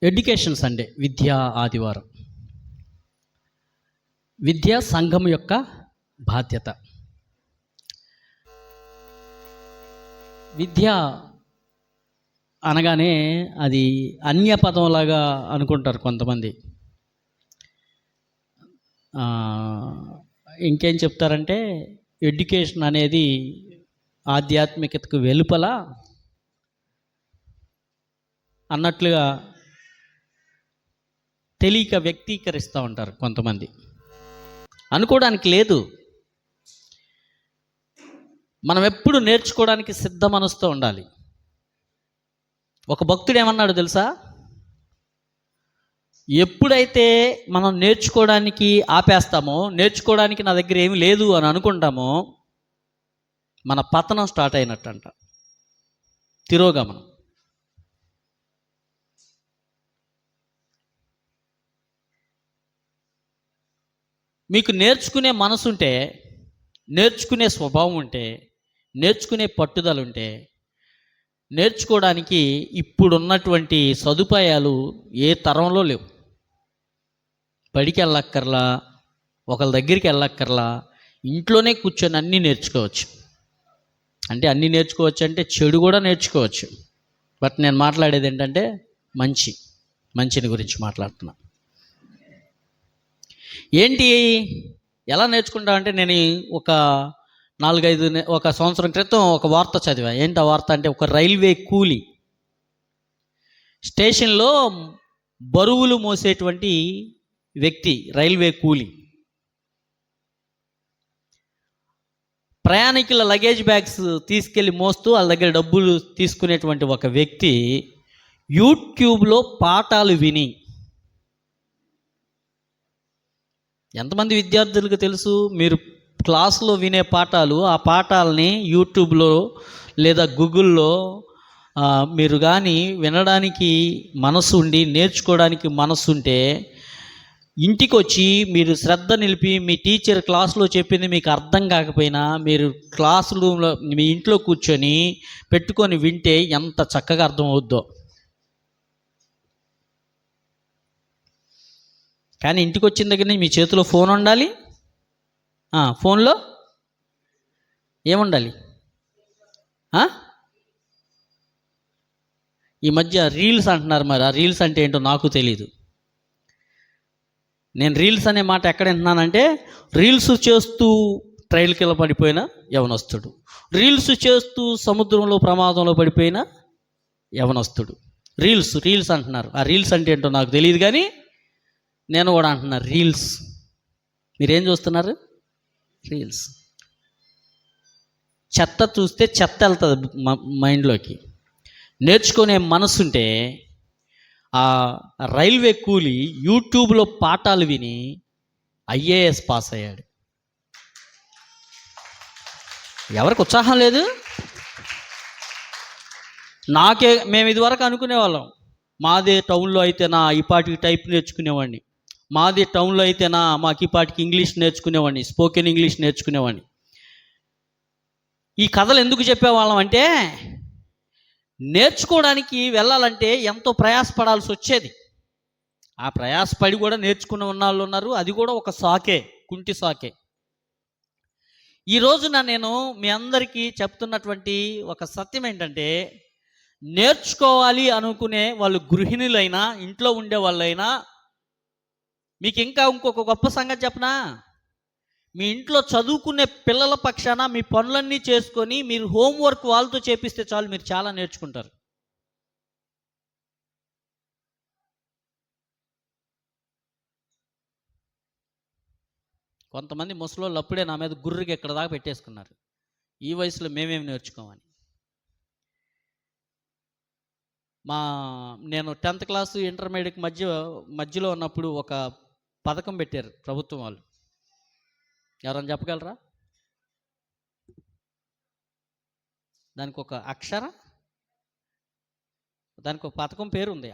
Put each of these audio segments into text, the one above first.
Education Sunday, విద్యా ఆదివారం. విద్య సంఘం యొక్క బాధ్యత. విద్య అనగానే అది అన్య పదంలాగా అనుకుంటారు కొంతమంది. ఇంకేం చెప్తారంటే ఎడ్యుకేషన్ అనేది ఆధ్యాత్మికతకు వెలుపల అన్నట్లుగా తెలియక వ్యక్తీకరిస్తూ ఉంటారు కొంతమంది. అనుకోవడానికి లేదు. మనం ఎప్పుడు నేర్చుకోవడానికి సిద్ధ మనసుతో ఉండాలి. ఒక భక్తుడు ఏమన్నాడు తెలుసా? ఎప్పుడైతే మనం నేర్చుకోవడానికి ఆపేస్తామో, నేర్చుకోవడానికి నా దగ్గర ఏమీ లేదు అని అనుకుంటామో, మన పతనం స్టార్ట్ అయినట్టంట, తిరోగమనం. మీకు నేర్చుకునే మనసు ఉంటే, నేర్చుకునే స్వభావం ఉంటే, నేర్చుకునే పట్టుదల ఉంటే, నేర్చుకోవడానికి ఇప్పుడున్నటువంటి సదుపాయాలు ఏ తరంలో లేవు. బడికి వెళ్ళక్కర్లా, ఒకళ్ళ దగ్గరికి వెళ్ళక్కర్లా, ఇంట్లోనే కూర్చొని అన్నీ నేర్చుకోవచ్చు. అంటే అన్నీ నేర్చుకోవచ్చు అంటే చెడు కూడా నేర్చుకోవచ్చు. బట్ నేను మాట్లాడేది ఏంటంటే మంచిని గురించి మాట్లాడుతున్నా. ఏంటి, ఎలా నేర్చుకుంటామంటే, నేను ఒక సంవత్సరం క్రితం ఒక వార్త చదివా. ఏంటి ఆ వార్త అంటే, ఒక రైల్వే కూలీ స్టేషన్లో బరువులు మోసేటువంటి వ్యక్తి, రైల్వే కూలీ, ప్రయాణికుల లగేజ్ బ్యాగ్స్ తీసుకెళ్ళి మోస్తూ వాళ్ళ దగ్గర డబ్బులు తీసుకునేటువంటి ఒక వ్యక్తి యూట్యూబ్లో పాఠాలు విని, ఎంతమంది విద్యార్థులకు తెలుసు, మీరు క్లాసులో వినే పాఠాలు, ఆ పాఠాలని యూట్యూబ్లో లేదా గూగుల్లో మీరు కానీ వినడానికి మనసు ఉండి, నేర్చుకోవడానికి మనసు ఉంటే, ఇంటికి వచ్చి మీరు శ్రద్ధ నిలిపి మీ టీచర్ క్లాసులో చెప్పింది మీకు అర్థం కాకపోయినా మీరు క్లాస్ రూమ్లో మీ ఇంట్లో కూర్చొని పెట్టుకొని వింటే ఎంత చక్కగా అర్థం అవుద్దో. కానీ ఇంటికి వచ్చిన దగ్గర నుంచి మీ చేతిలో ఫోన్ ఉండాలి. ఫోన్లో ఏముండాలి? ఈ మధ్య రీల్స్ అంటున్నారు. మరి ఆ రీల్స్ అంటే ఏంటో నాకు తెలీదు. నేను రీల్స్ అనే మాట ఎక్కడ వింటున్నానంటే, రీల్స్ చేస్తూ ట్రైల్ కింద పడిపోయిన యవనస్తుడు, రీల్స్ చేస్తూ సముద్రంలో ప్రమాదంలో పడిపోయిన యవనస్తుడు. రీల్స్ అంటున్నారు. ఆ రీల్స్ అంటే ఏంటో నాకు తెలియదు, కానీ నేను కూడా అంటున్నా రీల్స్. మీరేం చూస్తున్నారు? రీల్స్. చెత్త చూస్తే చెత్త వెళ్తుంది మైండ్లోకి. నేర్చుకునే మనసుంటే ఆ రైల్వే కూలీ యూట్యూబ్లో పాఠాలు విని ఐఏఎస్ పాస్ అయ్యాడు. ఎవరికి ఉత్సాహం లేదు? మేము ఇదివరకు అనుకునేవాళ్ళం, మాదే టౌన్లో అయితేనా ఈ పాటికి టైప్ నేర్చుకునేవాడిని, మాదే టౌన్లో అయితేనా మాకు ఈ పాటికి ఇంగ్లీష్ నేర్చుకునేవాడిని, స్పోకెన్ ఇంగ్లీష్ నేర్చుకునేవాడిని. ఈ కథలు ఎందుకు చెప్పేవాళ్ళం అంటే, నేర్చుకోవడానికి వెళ్ళాలంటే ఎంతో ప్రయాసపడాల్సి వచ్చేది. ఆ ప్రయాసపడి కూడా నేర్చుకునే వాళ్ళు ఉన్నారు. అది కూడా ఒక సాకే, కుంటి సాకే. ఈ రోజున నేను మీ అందరికీ చెప్తున్నటువంటి ఒక సత్యం ఏంటంటే, నేర్చుకోవాలి అనుకునే వాళ్ళు గృహిణులైనా, ఇంట్లో ఉండే వాళ్ళైనా, మీకు ఇంకొక గొప్ప సంగతి చెప్పనా? మీ ఇంట్లో చదువుకునే పిల్లల పక్షాన మీ పనులన్నీ చేసుకొని మీరు హోంవర్క్ వాళ్ళతో చేపిస్తే చాలు, మీరు చాలా నేర్చుకుంటారు. కొంతమంది ముసలోళ్ళు అప్పుడే నా మీద గుర్రుకి ఎక్కడ దాకా పెట్టేసుకున్నారు, ఈ వయసులో మేమేమి నేర్చుకోమని. నేను 10th క్లాసు ఇంటర్మీడియట్ మధ్యలో ఉన్నప్పుడు ఒక పథకం పెట్టారు ప్రభుత్వం వాళ్ళు. ఎవరైనా చెప్పగలరా? దానికి ఒక దానికి ఒక పథకం పేరు ఉంది,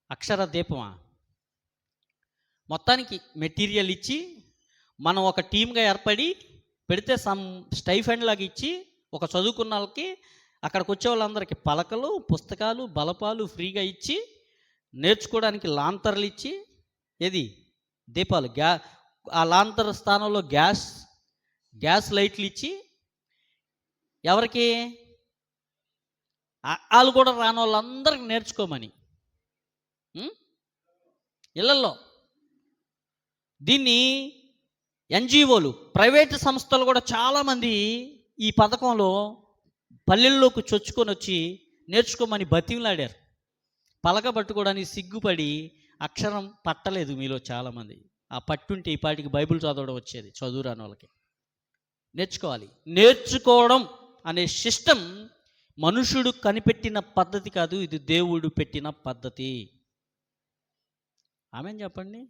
అక్షర దీపమా. మొత్తానికి మెటీరియల్ ఇచ్చి మనం ఒక టీమ్గా ఏర్పడి పెడితే స్టైఫండ్ లాగా ఇచ్చి ఒక చదువుకున్న వాళ్ళకి అక్కడికి వచ్చే వాళ్ళందరికీ పలకలు, పుస్తకాలు, బలపాలు ఫ్రీగా ఇచ్చి, నేర్చుకోవడానికి లాంతర్లు ఇచ్చి, ఏది దీపాలు, ఆ లాంతర్ స్థానంలో గ్యాస్ లైట్లు ఇచ్చి, ఎవరికి వాళ్ళు కూడా రాని వాళ్ళందరికీ నేర్చుకోమని ఇళ్ళల్లో. దీన్ని ఎన్జిఓలు, ప్రైవేటు సంస్థలు కూడా చాలామంది ఈ పథకంలో పల్లెల్లోకి చొచ్చుకొని వచ్చి నేర్చుకోమని బతిమలాడారు. పలక పట్టుకోవడానికి సిగ్గుపడి అక్షరం పట్టలేదు మీలో చాలామంది. ఆ పట్టుంటే ఈ పాటికి బైబిల్ చదవడం వచ్చేది, చదువురాని వాళ్ళకి. నేర్చుకోవాలి. నేర్చుకోవడం అనే సిస్టమ్ మనుషుడు కనిపెట్టిన పద్ధతి కాదు, ఇది దేవుడు పెట్టిన పద్ధతి. ఆమెన్ చెప్పండి.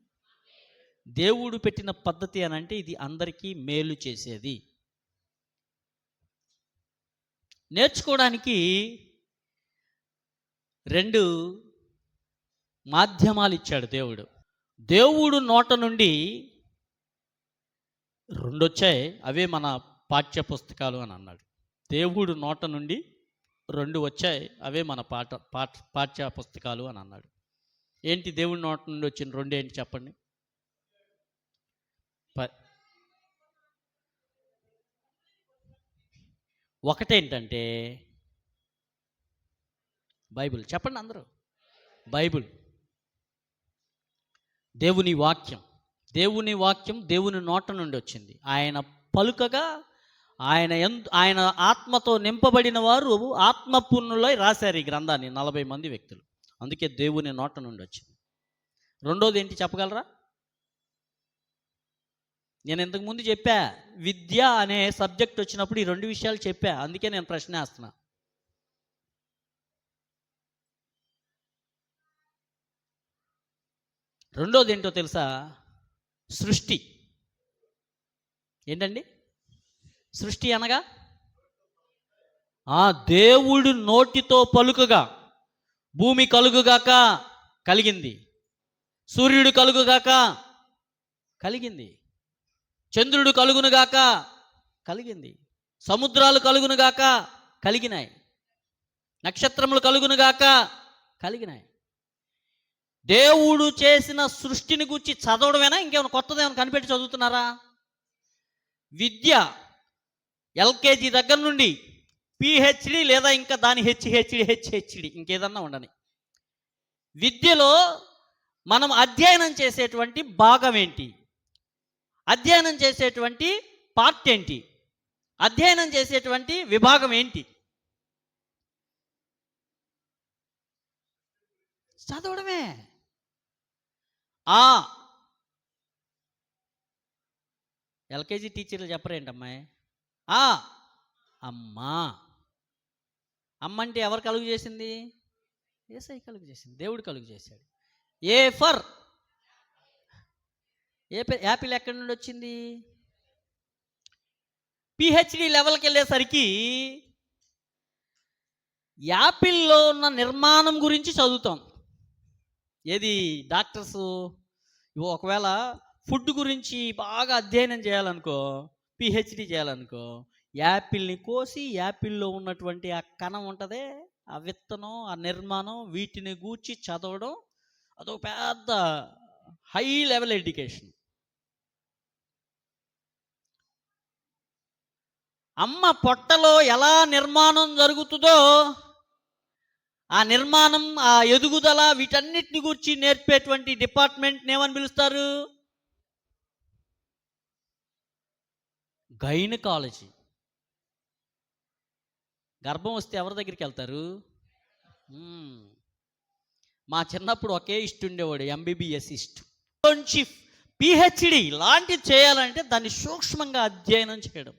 దేవుడు పెట్టిన పద్ధతి అని అంటే ఇది అందరికీ మేలు చేసేది. నేర్చుకోవడానికి 2 మాధ్యమాలు ఇచ్చాడు దేవుడు. దేవుడు నోట నుండి 2 వచ్చాయి, అవే మన పాఠ్య పుస్తకాలు అని అన్నాడు. దేవుడు నోట నుండి 2 వచ్చాయి, అవే మన పాఠ్య పుస్తకాలు అని అన్నాడు. ఏంటి దేవుడి నోట నుండి వచ్చిన 2 ఏంటి చెప్పండి? ఒకటేంటంటే బైబిల్. చెప్పండి అందరూ. బైబిల్, దేవుని వాక్యం. దేవుని వాక్యం దేవుని నోట నుండి వచ్చింది. ఆయన పలుకగా ఆయన ఆత్మతో నింపబడిన వారు ఆత్మపూర్ణులై రాశారు ఈ గ్రంథాన్ని, 40 మంది వ్యక్తులు. అందుకే దేవుని నోట నుండి వచ్చింది. రెండోది ఏంటి చెప్పగలరా? నేను ఇంతకుముందు చెప్పా, విద్య అనే సబ్జెక్ట్ వచ్చినప్పుడు ఈ 2 విషయాలు చెప్పా. అందుకే నేను ప్రశ్న వేస్తున్నా. రెండోది ఏంటో తెలుసా? సృష్టి. ఏంటండి సృష్టి అనగా? దేవుడు నోటితో పలుకగా భూమి కలుగుగాక కలిగింది, సూర్యుడు కలుగుగాక కలిగింది, చంద్రుడు కలుగునుగాక కలిగింది, సముద్రాలు కలుగునుగాక కలిగినాయి, నక్షత్రములు కలుగునుగాక కలిగినాయి. దేవుడు చేసిన సృష్టిని గురించి చదవడమేనా? ఇంకేమైనా కొత్తదేమైనా కనిపెట్టి చదువుతున్నారా? విద్య ఎల్కేజీ దగ్గర నుండి పిహెచ్డి లేదా ఇంకా దాని హెచ్హెచ్డి ఇంకేదన్నా ఉండని, విద్యలో మనం అధ్యయనం చేసేటువంటి భాగం ఏంటి, అధ్యయనం చేసేటువంటి పార్ట్ ఏంటి, అధ్యయనం చేసేటువంటి విభాగం ఏంటి? చదవడమే. ఎల్కేజీ టీచర్లు చెప్పరేంటమ్మాయి? అమ్మా. అమ్మ అంటే ఎవరు కలుగు చేసింది? యేసయ్య కలుగు చేసింది, దేవుడు కలుగు చేశాడు. ఏ ఫర్ యాపిల్ ఎక్కడి నుండి వచ్చింది? పిహెచ్డి లెవెల్కి వెళ్ళేసరికి యాపిల్లో ఉన్న నిర్మాణం గురించి చదువుతాం. ఏది డాక్టర్స్ ఒకవేళ ఫుడ్ గురించి బాగా అధ్యయనం చేయాలనుకో, పిహెచ్డి చేయాలనుకో, యాపిల్ని కోసి యాపిల్లో ఉన్నటువంటి ఆ కణం ఉంటుంది, ఆ విత్తనం, ఆ నిర్మాణం, వీటిని గూర్చి చదవడం అదొక పెద్ద హై లెవెల్ ఎడ్యుకేషన్. అమ్మ పొట్టలో ఎలా నిర్మాణం జరుగుతుందో ఆ నిర్మాణం, ఆ ఎదుగుదల, వీటన్నిటిని గురించి నేర్పేటువంటి డిపార్ట్మెంట్ని ఏమని పిలుస్తారు? గైనకాలజీ. గర్భం వస్తే ఎవరి దగ్గరికి వెళ్తారు? మా చిన్నప్పుడు ఒకే ఇష్ట ఉండేవాడు, ఎంబీబీఎస్ ఇష్ట. పిహెచ్డి లాంటిది చేయాలంటే దాన్ని సూక్ష్మంగా అధ్యయనం చేయడం.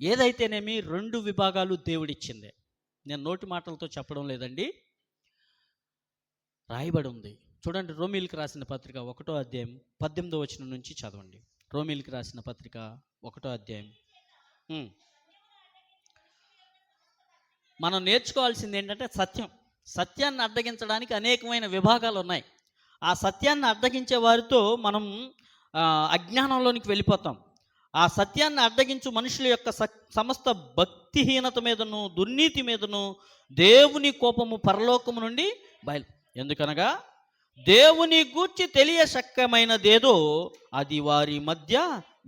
ఏదైతేనేమి 2 విభాగాలు దేవుడిచ్చిందే. నేను నోటి మాటలతో చెప్పడం లేదండి, రాయబడి ఉంది. చూడండి, రోమీలకు రాసిన పత్రిక 1వ అధ్యాయం 18వ వచనం నుంచి చదవండి. రోమీలకు రాసిన పత్రిక 1వ అధ్యాయం. మనం నేర్చుకోవాల్సింది ఏంటంటే సత్యం. సత్యాన్ని అడ్డగించడానికి అనేకమైన విభాగాలు ఉన్నాయి. ఆ సత్యాన్ని అడ్డగించే వారితో మనం అజ్ఞానంలోనికి వెళ్ళిపోతాం. ఆ సత్యాన్ని అడ్డగించు మనుషుల యొక్క సమస్త భక్తిహీనత మీదను దుర్నీతి మీదను దేవుని కోపము పరలోకము నుండి ఎందుకనగా దేవుని గూర్చి తెలియశక్యమైనదేదో అది వారి మధ్య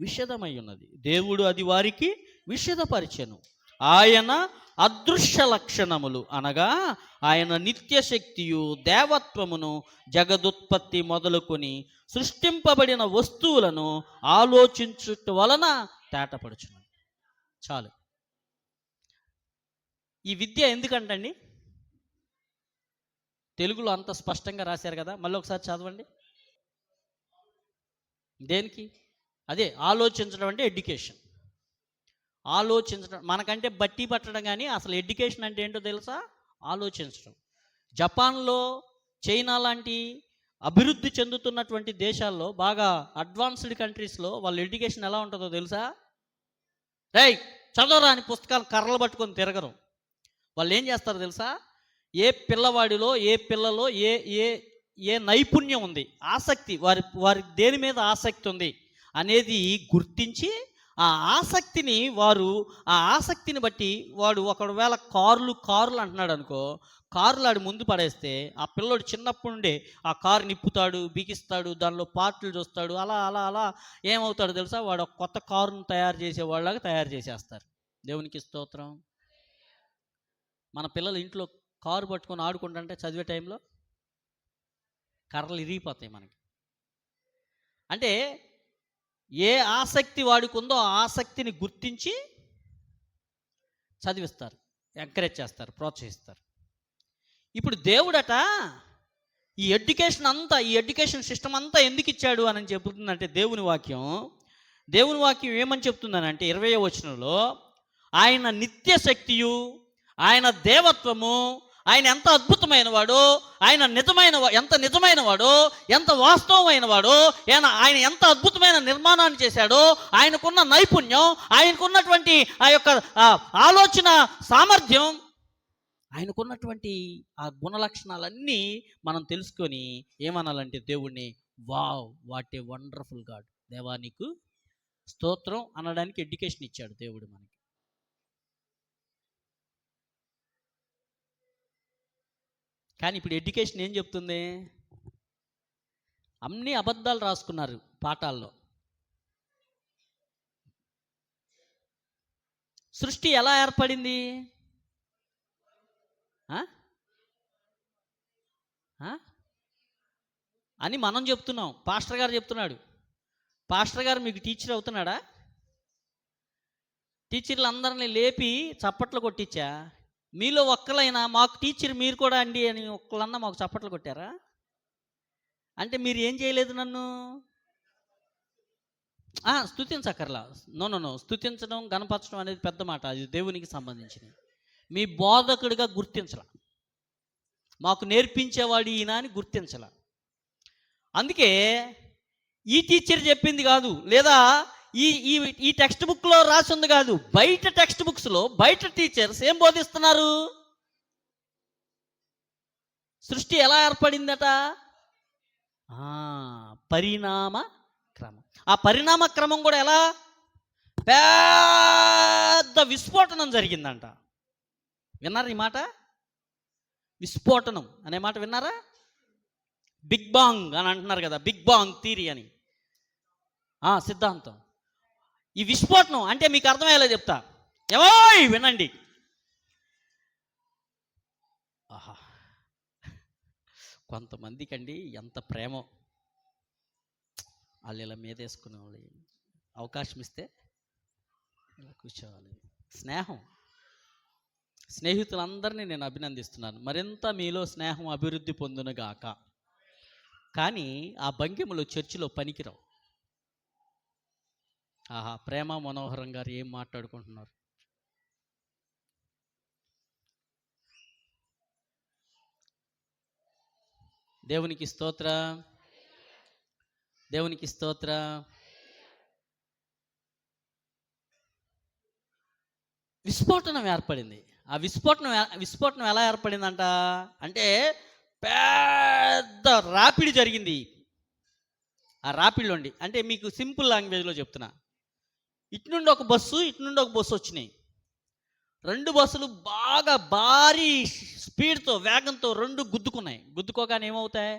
విషదమై ఉన్నది. దేవుడు అది వారికి విషదపరిచెను. ఆయన అదృశ్య లక్షణములు అనగా ఆయన నిత్యశక్తియు దేవత్వమును జగదుత్పత్తి మొదలుకొని సృష్టింపబడిన వస్తువులను ఆలోచించుట వలన తేటపడుచున్నది. చాలు. ఈ విద్య ఎందుకంటండి? తెలుగులో అంత స్పష్టంగా రాశారు కదా, మళ్ళీ ఒకసారి చదవండి. దేనికి? అదే ఆలోచించడం అంటే ఎడ్యుకేషన్. ఆలోచించడం మనకంటే బట్టి పట్టడం, కానీ అసలు ఎడ్యుకేషన్ అంటే ఏంటో తెలుసా? ఆలోచించడం. జపాన్లో, చైనా లాంటి అభివృద్ధి చెందుతున్నటువంటి దేశాల్లో, బాగా అడ్వాన్స్డ్ కంట్రీస్లో వాళ్ళ ఎడ్యుకేషన్ ఎలా ఉంటుందో తెలుసా? చదవరా అని పుస్తకాలు కర్రలు పట్టుకొని తిరగరు. వాళ్ళు ఏం చేస్తారో తెలుసా? ఏ పిల్లవాడిలో, ఏ పిల్లలో ఏ ఏ ఏ నైపుణ్యం ఉంది, ఆసక్తి, వారి దేని మీద ఆసక్తి ఉంది అనేది గుర్తించి ఆ ఆసక్తిని బట్టి వాడు ఒకవేళ కార్లు అంటున్నాడు అనుకో, కార్లు ఆడు ముందు పడేస్తే ఆ పిల్లోడు చిన్నప్పటి నుండే ఆ కారు నిప్పుతాడు, బిగిస్తాడు, దానిలో పార్ట్లు చూస్తాడు. అలా అలా అలా ఏమవుతాడు తెలుసా? వాడు ఒక కొత్త కారును తయారు చేసేవాళ్ళగా తయారు చేసేస్తారు. దేవునికి స్తోత్రం. మన పిల్లలు ఇంట్లో కారు పట్టుకొని ఆడుకుంటుంటే చదివే టైంలో కర్రలు ఇరిగిపోతాయి మనకి. అంటే ఏ ఆసక్తి వాడికి ఉందో ఆ ఆసక్తిని గుర్తించి చదివిస్తారు, ఎంకరేజ్ చేస్తారు, ప్రోత్సహిస్తారు. ఇప్పుడు దేవుడట ఈ ఎడ్యుకేషన్ సిస్టమ్ అంతా ఎందుకు ఇచ్చాడు అని చెబుతుందంటే, దేవుని వాక్యం ఏమని చెప్తుందనంటే 20వ వచనంలో ఆయన నిత్య శక్తియు, ఆయన దేవత్వము, ఆయన ఎంత అద్భుతమైన వాడో, ఆయన ఎంత నిజమైన వాడో, ఎంత వాస్తవమైన వాడో, ఆయన ఎంత అద్భుతమైన నిర్మాణాన్ని చేశాడో, ఆయనకున్న నైపుణ్యం, ఆయనకున్నటువంటి ఆ యొక్క ఆలోచన సామర్థ్యం, ఆయనకున్నటువంటి ఆ గుణలక్షణాలన్నీ మనం తెలుసుకొని ఏమనాలంటే దేవుణ్ణి వాట్ ఏ వండర్ఫుల్ గాడ్, దేవా నీకు స్తోత్రం అనడానికి ఎడ్యుకేషన్ ఇచ్చాడు దేవుడు మనకి. కానీ ఇప్పుడు ఎడ్యుకేషన్ ఏం చెప్తుంది? అన్ని అబద్ధాలు రాసుకున్నారు పాఠాల్లో. సృష్టి ఎలా ఏర్పడింది అని మనం చెప్తున్నాం. పాస్టర్ గారు చెప్తున్నాడు. పాస్టర్ గారు మీకు టీచర్ అవుతున్నాడా? టీచర్లు అందరినీ లేపి చప్పట్లు కొట్టించా? మీలో ఒక్కలైనా మాకు టీచర్ మీరు కూడా అండి అని ఒక్కలన్నా మాకు చప్పట్లు కొట్టారా? అంటే మీరు ఏం చేయలేదు నన్ను స్తుతించక్కర్లా. నో స్తుతించడం, గణపరచడం అనేది పెద్ద మాట, అది దేవునికి సంబంధించినది. మీ బోధకుడిగా గుర్తించలా, మాకు నేర్పించేవాడు ఈయన అని గుర్తించలా. అందుకే ఈ టీచర్ చెప్పింది కాదు, లేదా ఈ టెక్స్ట్ బుక్లో రాసింది కాదు, బయట టెక్స్ట్ బుక్స్లో బయట టీచర్స్ ఏం బోధిస్తున్నారు? సృష్టి ఎలా ఏర్పడిందట? పరిణామ క్రమం. ఆ పరిణామ క్రమం కూడా ఎలా? పెద్ద విస్ఫోటనం జరిగిందంట. విన్నారా ఈ మాట? విస్ఫోటనం అనే మాట విన్నారా? బిగ్ బాంగ్ అని అంటున్నారు కదా, బిగ్ బాంగ్ థియరీ అని సిద్ధాంతం. ఈ విస్ఫోటనం అంటే మీకు అర్థమయ్యేలా చెప్తా, ఏమోయ్ వినండి. కొంతమందికి అండి ఎంత ప్రేమో, వాళ్ళు ఇలా మీద వేసుకునే వాళ్ళు, అవకాశం ఇస్తే ఇలా కూర్చోవాలి. స్నేహితులందరినీ నేను అభినందిస్తున్నాను. మరింత మీలో స్నేహం అభివృద్ధి పొందునుగాక. కానీ ఆ భంగిమలు చర్చిలో పనికిరావు. ప్రేమ మనోహరం గారు ఏం మాట్లాడుకుంటున్నారు? దేవునికి స్తోత్ర, దేవునికి స్తోత్ర. విస్ఫోటనం ఏర్పడింది. ఆ విస్ఫోటనం ఎలా ఏర్పడిందంట అంటే, పెద్ద రాపిడి జరిగింది. ఆ రాపిడిలోండి అంటే మీకు సింపుల్ లాంగ్వేజ్లో చెప్తున్నా, ఇటు నుండి ఒక బస్సు, ఇటు నుండి ఒక బస్సు వచ్చినాయి. రెండు బస్సులు బాగా భారీ స్పీడ్తో, వేగంతో రెండు గుద్దుకున్నాయి. గుద్దుకోగానే ఏమవుతాయి?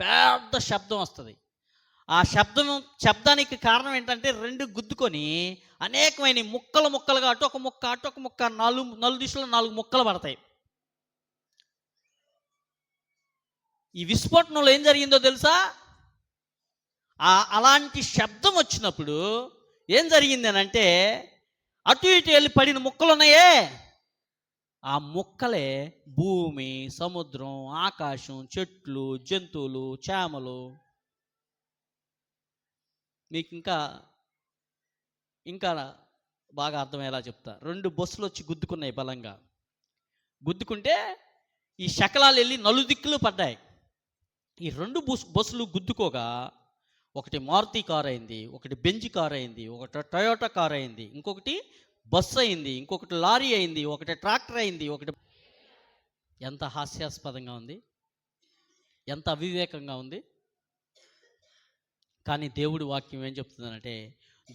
పెద్ద శబ్దం వస్తుంది. ఆ శబ్దానికి కారణం ఏంటంటే రెండు గుద్దుకొని అనేకమైన ముక్కలు ముక్కలుగా, అటు ఒక ముక్క అటు ఒక ముక్క, నలు దిశలో 4 ముక్కలు పడతాయి. ఈ విస్ఫోటనంలో ఏం జరిగిందో తెలుసా? అలాంటి శబ్దం వచ్చినప్పుడు ఏం జరిగింది అని అంటే, అటు ఇటు వెళ్ళి పడిన ముక్కలు ఉన్నాయే, ఆ ముక్కలే భూమి, సముద్రం, ఆకాశం, చెట్లు, జంతువులు, చేమలు. మీకు ఇంకా బాగా అర్థమయ్యేలా చెప్తా. 2 బస్సులు వచ్చి గుద్దుకున్నాయి బలంగా. గుద్దుకుంటే ఈ శకలాలు వెళ్ళి నలుదిక్కులు పడ్డాయి. ఈ 2 బస్సులు గుద్దుకోగా ఒకటి మారుతి కార్ అయింది, ఒకటి బెంజ్ కార్ అయింది, ఒకటి టొయోటా కార్ అయింది, ఇంకొకటి బస్సు అయింది, ఇంకొకటి లారీ అయింది, ఒకటి ట్రాక్టర్ అయింది, ఒకటి. ఎంత హాస్యాస్పదంగా ఉంది, ఎంత అవివేకంగా ఉంది. కానీ దేవుడి వాక్యం ఏం చెప్తుందంటే,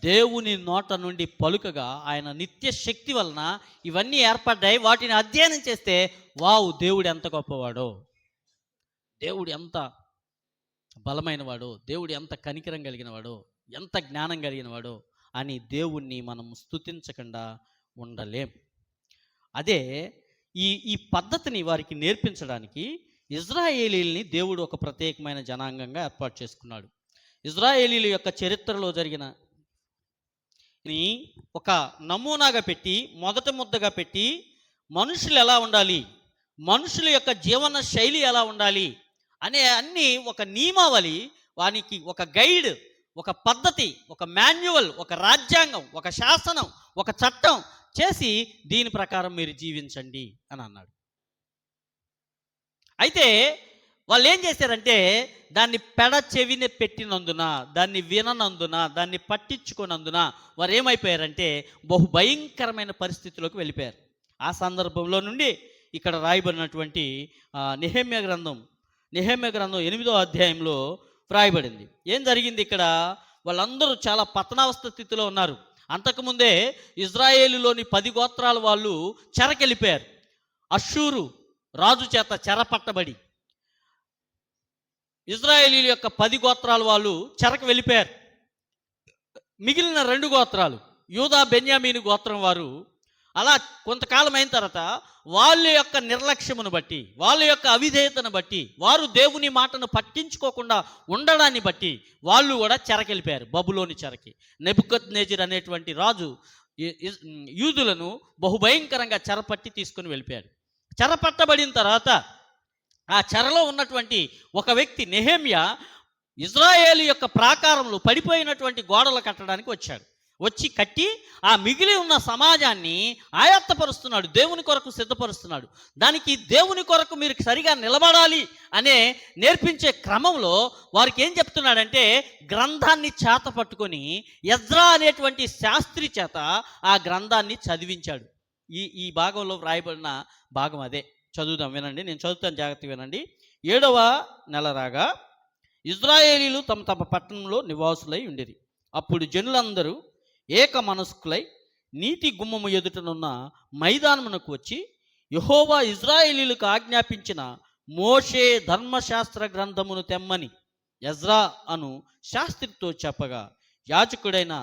దేవుని నోట నుండి పలుకగా ఆయన నిత్య శక్తి వలన ఇవన్నీ ఏర్పడ్డాయి. వాటిని అధ్యయనం చేస్తే వావ్, దేవుడు ఎంత గొప్పవాడో, దేవుడు ఎంత బలమైన వాడో, దేవుడు ఎంత కనికరం కలిగిన వాడో, ఎంత జ్ఞానం కలిగిన వాడో అని దేవుణ్ణి మనం స్తుతించకుండా ఉండలేం. అదే ఈ పద్ధతిని వారికి నేర్పించడానికి ఇజ్రాయేలీల్ని దేవుడు ఒక ప్రత్యేకమైన జనాంగంగా ఏర్పాటు చేసుకున్నాడు. ఇజ్రాయేలీల యొక్క చరిత్రలో జరిగిన ఒక నమూనాగా పెట్టి, మొదటి ముద్దగా పెట్టి, మనుషులు ఎలా ఉండాలి, మనుషుల యొక్క జీవన శైలి ఎలా ఉండాలి అనే అన్ని ఒక నియమావళి, వానికి ఒక గైడ్, ఒక పద్ధతి, ఒక మాన్యువల్, ఒక రాజ్యాంగం, ఒక శాసనం, ఒక చట్టం చేసి దీని ప్రకారం మీరు జీవించండి అని అన్నాడు. అయితే వాళ్ళు ఏం చేశారంటే, దాన్ని పెడ చెవిన పెట్టినందున, దాన్ని విననందున, దాన్ని పట్టించుకున్నందున వారు ఏమైపోయారంటే బహుభయంకరమైన పరిస్థితిలోకి వెళ్ళిపోయారు. ఆ సందర్భంలో నుండి ఇక్కడ రాయబడినటువంటి నెహెమ్యా గ్రంథం 8వ అధ్యాయంలో వ్రాయబడింది. ఏం జరిగింది ఇక్కడ? వాళ్ళందరూ చాలా పతనావస్థ స్థితిలో ఉన్నారు. అంతకుముందే ఇజ్రాయేలులోని 10 గోత్రాల వాళ్ళు చెరకెళ్ళిపోయారు. అష్షూరు రాజు చేత చెరపట్టబడి ఇజ్రాయేలీల యొక్క 10 గోత్రాల వాళ్ళు చెరకు వెళ్ళిపోయారు. మిగిలిన 2 గోత్రాలు, యూదా, బెన్యామీను గోత్రం వారు అలా కొంతకాలం అయిన తర్వాత వాళ్ళ యొక్క నిర్లక్ష్యమును బట్టి, వాళ్ళ యొక్క అవిధేయతను బట్టి, వారు దేవుని మాటను పట్టించుకోకుండా ఉండడాన్ని బట్టి వాళ్ళు కూడా చెరకెళ్ళిపోయారు, బబులోని చెరకి. నెబుకద్నెజర్ అనేటువంటి రాజు యూదులను బహుభయంకరంగా చెరపట్టి తీసుకుని వెళ్ళిపోయాడు. చెరపట్టబడిన తర్వాత ఆ చెరలో ఉన్నటువంటి ఒక వ్యక్తి నెహెమ్యా ఇజ్రాయేలు యొక్క ప్రాకారంలో పడిపోయినటువంటి గోడలు కట్టడానికి వచ్చాడు. వచ్చి కట్టి ఆ మిగిలి ఉన్న సమాజాన్ని ఆయత్తపరుస్తున్నాడు, దేవుని కొరకు సిద్ధపరుస్తున్నాడు. దానికి దేవుని కొరకు మీరు సరిగా నిలబడాలి అనే నేర్పించే క్రమంలో వారికి ఏం చెప్తున్నాడంటే, గ్రంథాన్ని చేత పట్టుకొని ఎజ్రా అనేటువంటి శాస్త్రి చేత ఆ గ్రంథాన్ని చదివించాడు. ఈ భాగంలో వ్రాయబడిన భాగం అదే. చదువుదాం, వినండి. నేను చదువుతాను, జాగ్రత్తగా వినండి. 7వ నెల రాగా ఇజ్రాయేలీలు తమ తమ పట్టణంలో నివాసులై ఉండిరి. అప్పుడు జనులందరూ ఏక మనస్కులై నీటి గుమ్మము ఎదుటనున్న మైదానమునకు వచ్చి, యెహోవా ఇజ్రాయేలీలకు ఆజ్ఞాపించిన మోషే ధర్మశాస్త్ర గ్రంథమును తెమ్మని ఎజ్రా అను శాస్త్రితో చెప్పగా, యాజకుడైన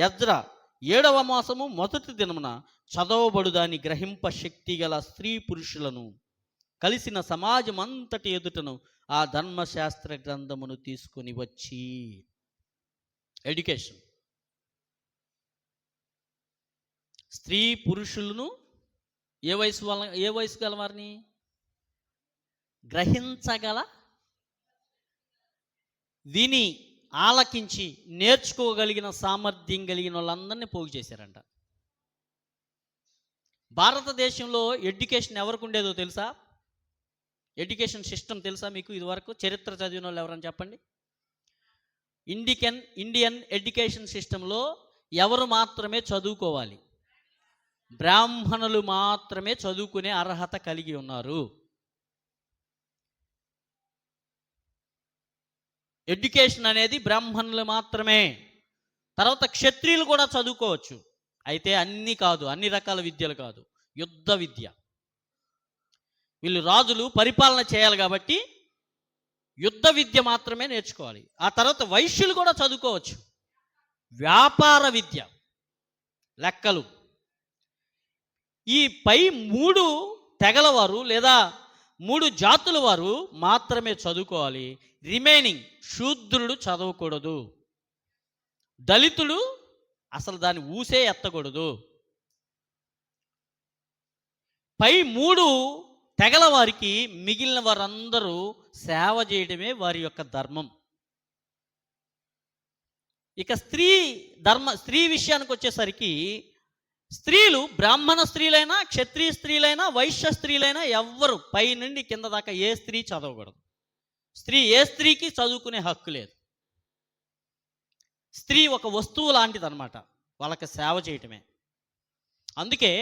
ఎజ్రా 7వ మాసము మొదటి దినమున చదవబడుదాన్ని గ్రహింప శక్తి గల స్త్రీ పురుషులను కలిసిన సమాజం అంతటి ఎదుటను ఆ ధర్మశాస్త్ర గ్రంథమును తీసుకొని వచ్చి. ఎడ్యుకేషన్. స్త్రీ పురుషులను ఏ వయసు గల వారిని? గ్రహించగల, విని ఆలకించి నేర్చుకోగలిగిన సామర్థ్యం కలిగిన వాళ్ళందరినీ పోగు చేశారంట. భారతదేశంలో ఎడ్యుకేషన్ ఎవరికి ఉండేదో తెలుసా? ఎడ్యుకేషన్ సిస్టమ్ తెలుసా మీకు? ఇదివరకు చరిత్ర చదివిన వాళ్ళు ఎవరని చెప్పండి. ఇండియన్ ఎడ్యుకేషన్ సిస్టంలో ఎవరు మాత్రమే చదువుకోవాలి? బ్రాహ్మణులు మాత్రమే చదువుకునే అర్హత కలిగి ఉన్నారు. ఎడ్యుకేషన్ అనేది బ్రాహ్మణులు మాత్రమే. తర్వాత క్షత్రియులు కూడా చదువుకోవచ్చు. అయితే అన్నీ కాదు, అన్ని రకాల విద్యలు కాదు, యుద్ధ విద్య. వీళ్ళు రాజులు పరిపాలన చేయాలి కాబట్టి యుద్ధ విద్య మాత్రమే నేర్చుకోవాలి. ఆ తర్వాత వైశ్యులు కూడా చదువుకోవచ్చు, వ్యాపార విద్య, లెక్కలు. ఈ పై 3 తెగల వారు లేదా 3 జాతుల వారు మాత్రమే చదువుకోవాలి. రిమైనింగ్ శూద్రుడు చదవకూడదు, దళితుడు అసలు దాన్ని ఊసే ఎత్తకూడదు. పై 3 తెగల వారికి మిగిలిన వారందరూ సేవ చేయడమే వారి యొక్క ధర్మం. ఇక స్త్రీ విషయానికి వచ్చేసరికి స్త్రీలు, బ్రాహ్మణ స్త్రీలైనా, క్షత్రియ స్త్రీలైనా, వైశ్య స్త్రీలైనా ఎవ్వరు పై నుండి కింద దాకా ఏ స్త్రీ చదవకూడదు. ఏ స్త్రీకి చదువుకునే హక్కు లేదు. స్త్రీ ఒక వస్తువు లాంటిదన్నమాట, వాళ్ళకి సేవ చేయటమే. అందుకే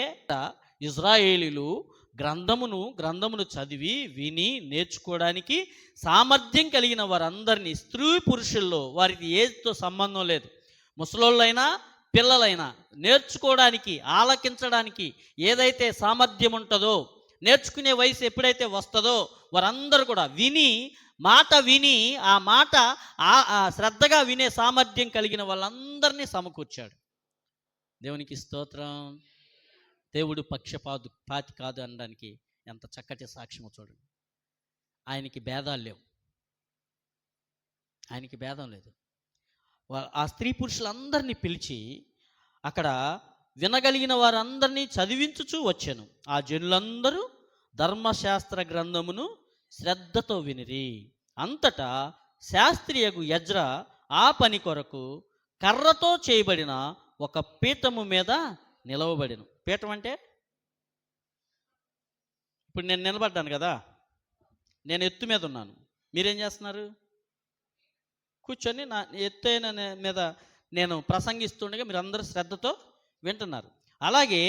ఇజ్రాయేలీలు గ్రంథమును చదివి విని నేర్చుకోవడానికి సామర్థ్యం కలిగిన వారందరినీ, స్త్రీ పురుషుల్లో వారికి ఏదో సంబంధం లేదు, ముసలోళ్ళైనా పిల్లలైనా నేర్చుకోవడానికి, ఆలకించడానికి ఏదైతే సామర్థ్యం ఉంటుందో, నేర్చుకునే వయసు ఎప్పుడైతే వస్తుందో వారందరూ కూడా మాట విని ఆ మాట శ్రద్ధగా వినే సామర్థ్యం కలిగిన వాళ్ళందరినీ సమకూర్చాడు. దేవునికి స్తోత్రం. దేవుడు పక్షపాతి కాదు అనడానికి ఎంత చక్కటి సాక్ష్యమో చూడండి. ఆయనకి భేదాలు లేవు, ఆయనకి భేదం లేదు. ఆ స్త్రీ పురుషులందరినీ పిలిచి అక్కడ వినగలిగిన వారందరినీ చదివించుచూ వచ్చాను. ఆ జనులందరూ ధర్మశాస్త్ర గ్రంథమును శ్రద్ధతో వినిరి. అంతటా శాస్త్రియగు యజ్రా ఆ పని కొరకు కర్రతో చేయబడిన ఒక పీఠము మీద నిలవబడిను. పీఠం అంటే ఇప్పుడు నేను నిలబడ్డాను కదా, నేను ఎత్తు మీద ఉన్నాను, మీరేం చేస్తున్నారు? కూర్చొని నా ఎత్తైన మీద నేను ప్రసంగిస్తుండగా మీరు అందరూ శ్రద్ధతో వింటున్నారు. అలాగే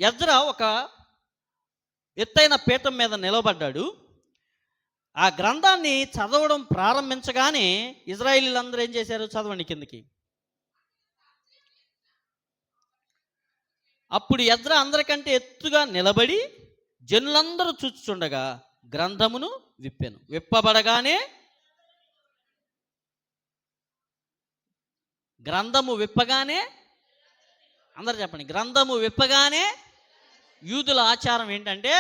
యజ్రా ఒక ఎత్తైన పీఠం మీద నిలబడ్డాడు. ఆ గ్రంథాన్ని చదవడం ప్రారంభించగానే ఇజ్రాయేలీలందరూ ఏం చేశారు? చదవండి కిందకి. అప్పుడు యజ్రా అందరికంటే ఎత్తుగా నిలబడి జనులందరూ చూచుచుండగా గ్రంథమును విప్పాను. విప్పబడగానే గ్రంథము విప్పగానే, అందరు చెప్పండి, గ్రంథము విప్పగానే యూదుల ఆచారం ఏంటంటే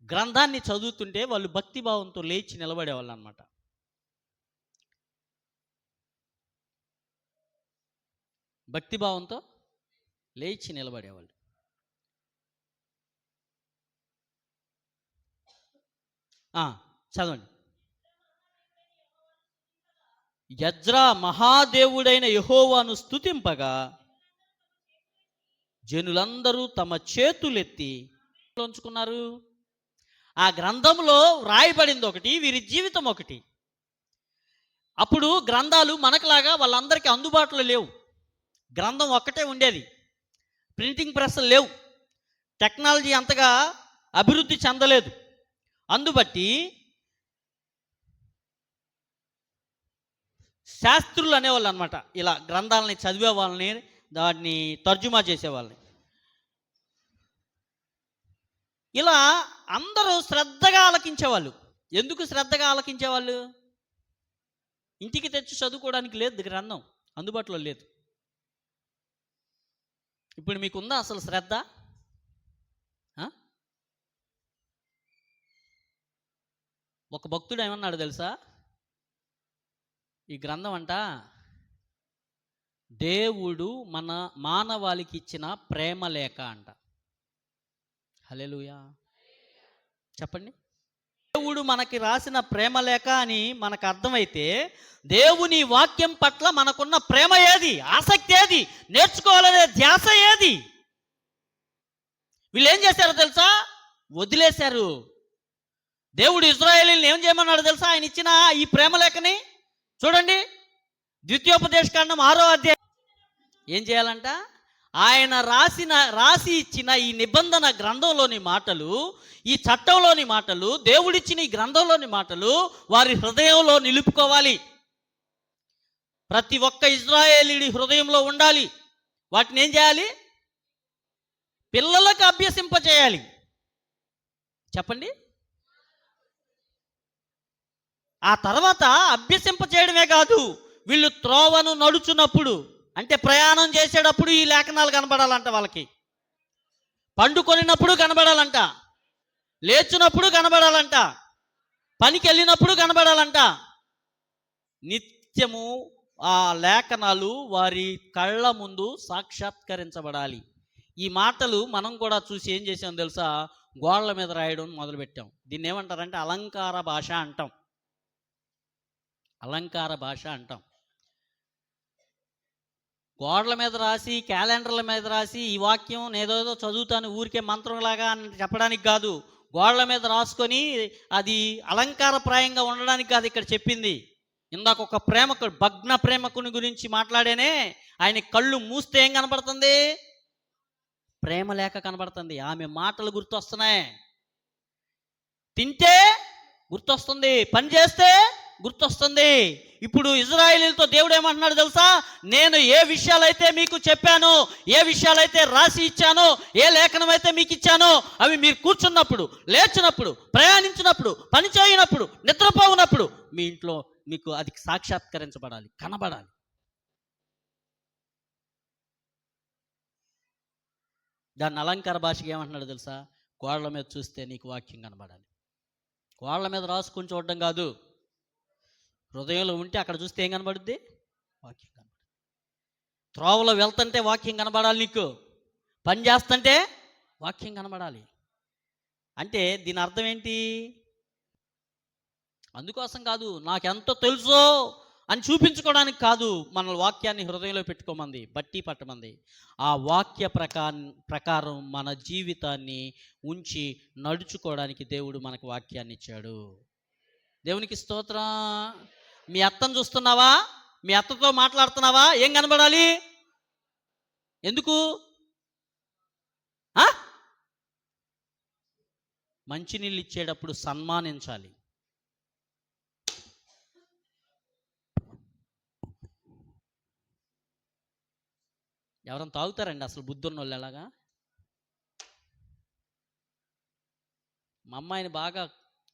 గ్రంథాన్ని చదువుతుంటే వాళ్ళు భక్తిభావంతో లేచి నిలబడేవాళ్ళు అన్నమాట. భక్తిభావంతో లేచి నిలబడేవాళ్ళు. చదవండి. యజ్రా మహాదేవుడైన యెహోవాను స్తుతింపగా జనులందరూ తమ చేతులెత్తి ఉంచుకున్నారు. ఆ గ్రంథంలో రాయబడింది ఒకటి, వీరి జీవితం ఒకటి. అప్పుడు గ్రంథాలు మనకులాగా వాళ్ళందరికీ అందుబాటులో లేవు. గ్రంథం ఒక్కటే ఉండేది, ప్రింటింగ్ ప్రెస్లు లేవు, టెక్నాలజీ అంతగా అభివృద్ధి చెందలేదు. అందుబట్టి శాస్త్రులు అనేవాళ్ళు అనమాట, ఇలా గ్రంథాలని చదివే వాళ్ళని, దాన్ని తర్జుమా చేసేవాళ్ళని. ఇలా అందరూ శ్రద్ధగా ఆలకించేవాళ్ళు. ఎందుకు శ్రద్ధగా ఆలకించేవాళ్ళు? ఇంటికి తెచ్చి చదువుకోవడానికి లేదు, గ్రంథం అందుబాటులో లేదు. ఇప్పుడు మీకుందా అసలు శ్రద్ధ? ఒక భక్తుడు ఏమన్నాడు తెలుసా? ఈ గ్రంథం అంట దేవుడు మానవాళికి ఇచ్చిన ప్రేమ లేఖ అంట. హల్లెలూయా చెప్పండి. దేవుడు మనకి రాసిన ప్రేమ లేఖ అని మనకు అర్థమైతే దేవుని వాక్యం పట్ల మనకున్న ప్రేమ ఏది, ఆసక్తి ఏది, నేర్చుకోవాలనే ధ్యాస ఏది? వీళ్ళు ఏం చేశారో తెలుసా? వదిలేశారు. దేవుడు ఇజ్రాయేలీని ఏం చేయమన్నాడు తెలుసా? ఆయన ఇచ్చిన ఈ ప్రేమ లేఖని చూడండి, ద్వితీయోపదేశకాండం 6వ అధ్యాయం. ఏం చేయాలంట? ఆయన రాసి ఇచ్చిన ఈ నిబంధన గ్రంథంలోని మాటలు, ఈ చట్టంలోని మాటలు, దేవుడిచ్చిన ఈ గ్రంథంలోని మాటలు వారి హృదయంలో నిలుపుకోవాలి. ప్రతి ఒక్క ఇజ్రాయేలీడి హృదయంలో ఉండాలి. వాటిని ఏం చేయాలి? పిల్లలకు అభ్యసింపచేయాలి. చెప్పండి. ఆ తర్వాత అభ్యసింపచేయడమే కాదు, వీళ్ళు త్రోవను నడుచున్నప్పుడు, అంటే ప్రయాణం చేసేటప్పుడు ఈ లేఖనాలు కనబడాలంట. వాళ్ళకి పండుకొనినప్పుడు కనబడాలంట, లేచినప్పుడు కనబడాలంట, పనికి వెళ్ళినప్పుడు కనబడాలంట. నిత్యము ఆ లేఖనాలు వారి కళ్ళ ముందు సాక్షాత్కరించబడాలి. ఈ మాటలు మనం కూడా చూసి ఏం చేసాం తెలుసా? గోడల మీద రాయడం మొదలుపెట్టాం. దీన్ని ఏమంటారంటే అలంకార భాష అంటాం. అలంకార భాష అంటాం. గోడల మీద రాసి, క్యాలెండర్ల మీద రాసి ఈ వాక్యం నేదేదో చదువుతాను ఊరికే మంత్రంలాగా అని చెప్పడానికి కాదు. గోడల మీద రాసుకొని అది అలంకారప్రాయంగా ఉండడానికి కాదు ఇక్కడ చెప్పింది. ఇందాక ఒక ప్రేమకుడు, భగ్న ప్రేమకుని గురించి మాట్లాడేనే. ఆయన కళ్ళు మూస్తే ఏం కనబడుతుంది? ప్రేమ లేక కనబడుతుంది. ఆమె మాటలు గుర్తొస్తున్నాయి. తింటే గుర్తొస్తుంది, పని చేస్తే గుర్తొస్తుంది. ఇప్పుడు ఇజ్రాయేలీలతో దేవుడు ఏమంటున్నాడు తెలుసా? నేను ఏ విషయాలైతే మీకు చెప్పానో, ఏ విషయాలైతే రాసి ఇచ్చానో, ఏ లేఖనం అయితే మీకు ఇచ్చానో, అవి మీరు కూర్చున్నప్పుడు, లేచినప్పుడు, ప్రయాణించినప్పుడు, పని చేయనప్పుడు, నిద్రపోవునప్పుడు మీ ఇంట్లో మీకు అది సాక్షాత్కరించబడాలి, కనబడాలి. దాన్ని అలంకార భాషకి ఏమంటున్నాడు తెలుసా? గోడల మీద చూస్తే నీకు వాక్యం కనబడాలి. గోడల మీద రాసుకుని చూడడం కాదు, హృదయంలో ఉంటే అక్కడ చూస్తే ఏం కనబడుద్ది? వాక్యం కనబడుద్ది. త్రోవలో వెళ్తుంటే వాక్యం కనబడాలి, నీకు పని చేస్తుంటే వాక్యం కనబడాలి. అంటే దీని అర్థం ఏంటి? అందుకోసం కాదు, నాకెంతో తెలుసో అని చూపించుకోవడానికి కాదు మన వాక్యాన్ని హృదయంలో పెట్టుకోమంది, బట్టి పట్టమంది. ఆ వాక్య ప్రకారం మన జీవితాన్ని ఉంచి నడుచుకోవడానికి దేవుడు మనకు వాక్యాన్ని ఇచ్చాడు. దేవునికి స్తోత్రం. మీ అత్తను చూస్తున్నావా? మీ అత్తతో మాట్లాడుతున్నావా? ఏం కనబడాలి? ఎందుకు? మంచినీళ్ళు ఇచ్చేటప్పుడు సన్మానించాలి. ఎవరైనా తాగుతారండి అసలు బుద్ధున్న వాళ్ళు? ఎలాగా? మా అమ్మాయిని బాగా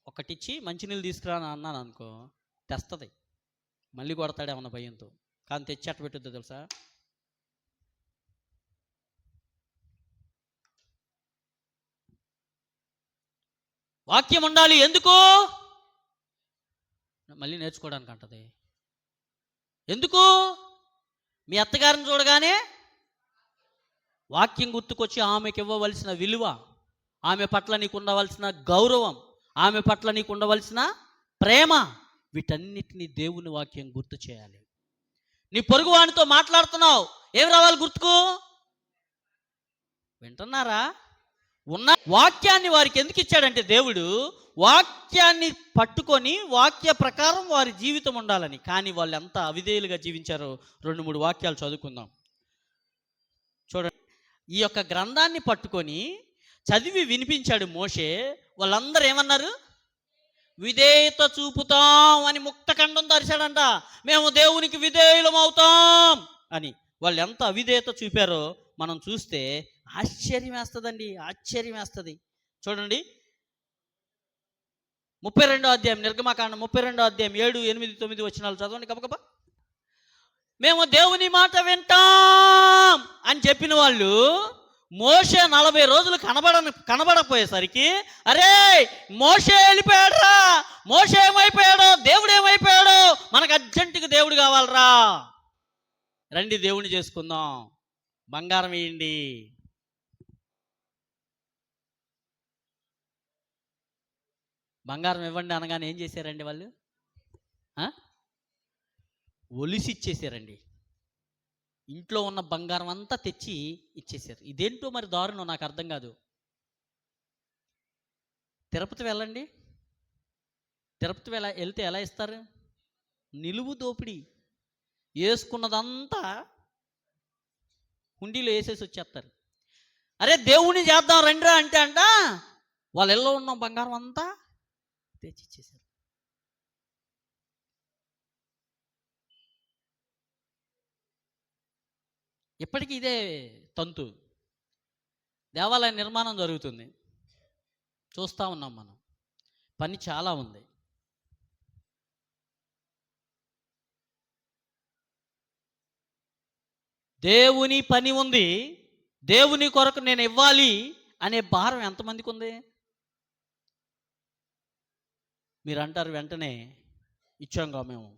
ఒకటిచ్చి మంచినీళ్ళు తీసుకురా అన్నాను అనుకో, తెస్తుంది. మళ్ళీ కొడతాడేమన్న భయంతో. కానీ తెచ్చి అట్ట పెట్టుద్దో తెలుసా? వాక్యం ఉండాలి. ఎందుకు? మళ్ళీ నేర్చుకోవడానికి అంటది. ఎందుకు? మీ అత్తగారిని చూడగానే వాక్యం గుర్తుకొచ్చి ఆమెకి ఇవ్వవలసిన విలువ, ఆమె పట్ల నీకు ఉండవలసిన గౌరవం, ఆమె పట్ల నీకు ఉండవలసిన ప్రేమ, వీటన్నిటినీ దేవుని వాక్యం గుర్తు చేయాలి. నీ పొరుగు వానితో మాట్లాడుతున్నావు, ఏం రావాలి గుర్తుకు? వింటున్నారా? ఉన్న వాక్యాన్ని వారికి ఎందుకు ఇచ్చాడంటే దేవుడు వాక్యాన్ని పట్టుకొని వాక్య ప్రకారం వారి జీవితం ఉండాలని. కానీ వాళ్ళు ఎంత అవిధేయులుగా జీవించారో 2-3 వాక్యాలు చదువుకుందాం. చూడండి. ఈ యొక్క గ్రంథాన్ని పట్టుకొని చదివి వినిపించాడు మోషే. వాళ్ళందరూ ఏమన్నారు? విధేయత చూపుతాం అని ముక్తఖండం తరిచాడంట. మేము దేవునికి విధేయులం అవుతాం అని. వాళ్ళు ఎంత అవిధేయత చూపారో మనం చూస్తే ఆశ్చర్యం వేస్తుందండి, ఆశ్చర్యం వేస్తుంది. చూడండి 32వ అధ్యాయం, నిర్గమకాండం 32వ అధ్యాయం 7, 8, 9 వచనాలు చదవండి గబగబా. మేము దేవుని మాట వింటాం అని చెప్పిన వాళ్ళు మోషే 40 రోజులు కనబడపోయేసరికి, అరే మోషే వెళ్ళిపోయాడురా, మోషే ఏమైపోయాడో, దేవుడు ఏమైపోయాడో, మనకు అర్జెంటుగా దేవుడు కావాలరా, రండి దేవుని చేసుకుందాం, బంగారం వేయండి. బంగారం ఇవ్వండి అనగానే ఏం చేశారండి వాళ్ళు? ఒలిసి ఇచ్చేసారండి. ఇంట్లో ఉన్న బంగారం అంతా తెచ్చి ఇచ్చేసారు. ఇదేంటో మరి దారుణం, నాకు అర్థం కాదు. తిరుపతి వెళ్ళండి, తిరుపతి వెళ్తే ఎలా ఇస్తారు? నిలువు దోపిడీ. వేసుకున్నదంతా హుండీలో వేసేసి వచ్చేస్తారు. అరే దేవుని చేద్దాం రండిరా అంటే అంట వాళ్ళ ఇళ్ళలో ఉన్న బంగారం అంతా తెచ్చి ఇచ్చేసారు. ఇప్పటికీ ఇదే తంతు. దేవాలయ నిర్మాణం జరుగుతుంది, చూస్తూ ఉన్నాం మనం. పని చాలా ఉంది. దేవుని పని ఉంది, దేవుని కొరకు నేను ఇవ్వాలి అనే భారం ఎంతమందికి ఉంది? మీరు అంటారు వెంటనే ఇచ్చాంగా మేము.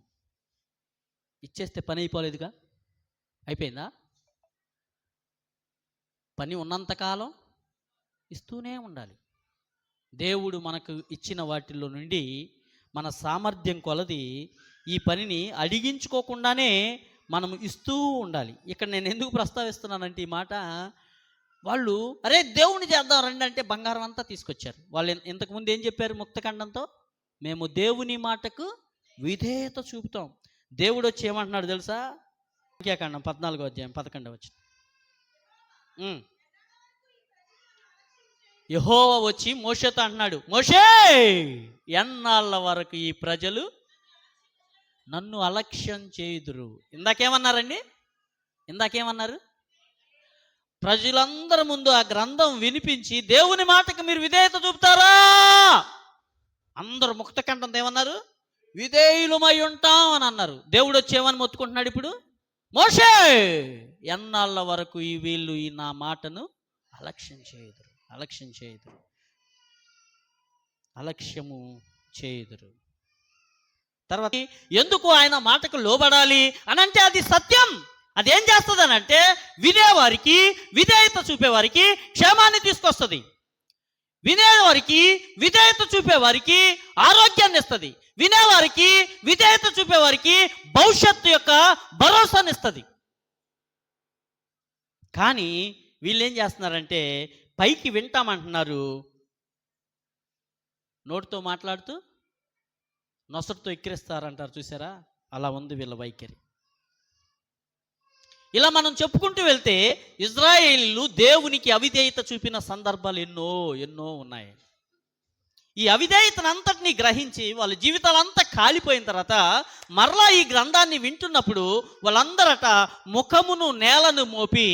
ఇచ్చేస్తే పని అయిపోలేదుగా? అయిపోయిందా? పని ఉన్నంతకాలం ఇస్తూనే ఉండాలి. దేవుడు మనకు ఇచ్చిన వాటిల్లో నుండి మన సామర్థ్యం కొలది ఈ పనిని అడిగించుకోకుండానే మనం ఇస్తూ ఉండాలి. ఇక్కడ నేను ఎందుకు ప్రస్తావిస్తున్నానంటే ఈ మాట, వాళ్ళు అరే దేవుని చేద్దాం రండి అంటే బంగారం అంతా తీసుకొచ్చారు. వాళ్ళు ఇంతకుముందు ఏం చెప్పారు? ముక్తఖండంతో మేము దేవుని మాటకు విధేయత చూపుతాం. దేవుడు వచ్చి ఏమంటున్నాడు తెలుసా? సంఖ్యాకాండం 14వ అధ్యాయం 11వ వచనం. యెహోవా వచ్చి మోషేతో అంటున్నాడు, మోషే, ఎన్నాళ్ళ వరకు ఈ ప్రజలు నన్ను అలక్ష్యం చేయుదురు? ఇందాకేమన్నారండి? ఇందాకేమన్నారు? ప్రజలందరి ముందు ఆ గ్రంథం వినిపించి దేవుని మాటకు మీరు విధేయత చూపుతారా? అందరూ ముక్తకంఠంతో ఏమన్నారు? విధేయులమై ఉంటాం అని అన్నారు. దేవుడు వచ్చి ఏమని మొత్తుకుంటున్నాడు ఇప్పుడు? మోషే, ఎన్నాళ్ళ వరకు వీళ్ళు నా మాటను అలక్ష్యం చేయుదురు, అలక్ష్యం చేయుదురు, అలక్ష్యము చేయుదురు. తర్వాత ఎందుకు ఆయన మాటకు లోబడాలి అని అంటే అది సత్యం. అదేం చేస్తుంది అని అంటే వినేవారికి, విధేయత చూపేవారికి క్షేమాన్ని తీసుకొస్తుంది. వినేవారికి, విధేయత చూపేవారికి ఆరోగ్యాన్ని ఇస్తుంది. వినేవారికి, విధేయత చూపేవారికి భవిష్యత్తు యొక్క భరోసాని ఇస్తుంది. కానీ వీళ్ళు ఏం చేస్తున్నారంటే పైకి వింటామంటున్నారు, నోటితో మాట్లాడుతూ నొసటితో ఎక్కిరిస్తారంటారు చూసారా? అలా ఉంది వీళ్ళ వైఖరి. ఇలా మనం చెప్పుకుంటూ వెళ్తే ఇజ్రాయేలీలు దేవునికి అవిధేయత చూపిన సందర్భాలు ఎన్నో ఎన్నో ఉన్నాయి. ఈ అవిధేయతను అంతటినీ గ్రహించి వాళ్ళ జీవితాలంతా కాలిపోయిన తర్వాత మరలా ఈ గ్రంథాన్ని వింటున్నప్పుడు వాళ్ళందరట ముఖమును నేలను మోపి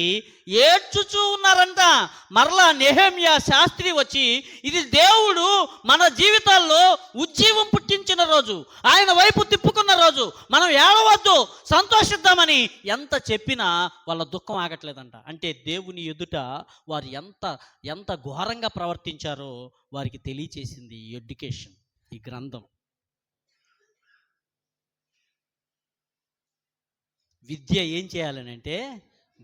ఏడ్చుచూ ఉన్నారంట. మరలా నెహెమ్యా శాస్త్రి వచ్చి ఇది దేవుడు మన జీవితాల్లో ఉజ్జీవం పుట్టించిన రోజు, ఆయన వైపు తిప్పుకున్న రోజు, మనం ఏడవద్దు సంతోషిద్దామని ఎంత చెప్పినా వాళ్ళ దుఃఖం ఆగట్లేదంట. అంటే దేవుని ఎదుట వారు ఎంత ఘోరంగా ప్రవర్తించారో వారికి తెలియచేసింది ఈ ఎడ్యుకేషన్, ఈ గ్రంథం. విద్య ఏం చేయాలని అంటే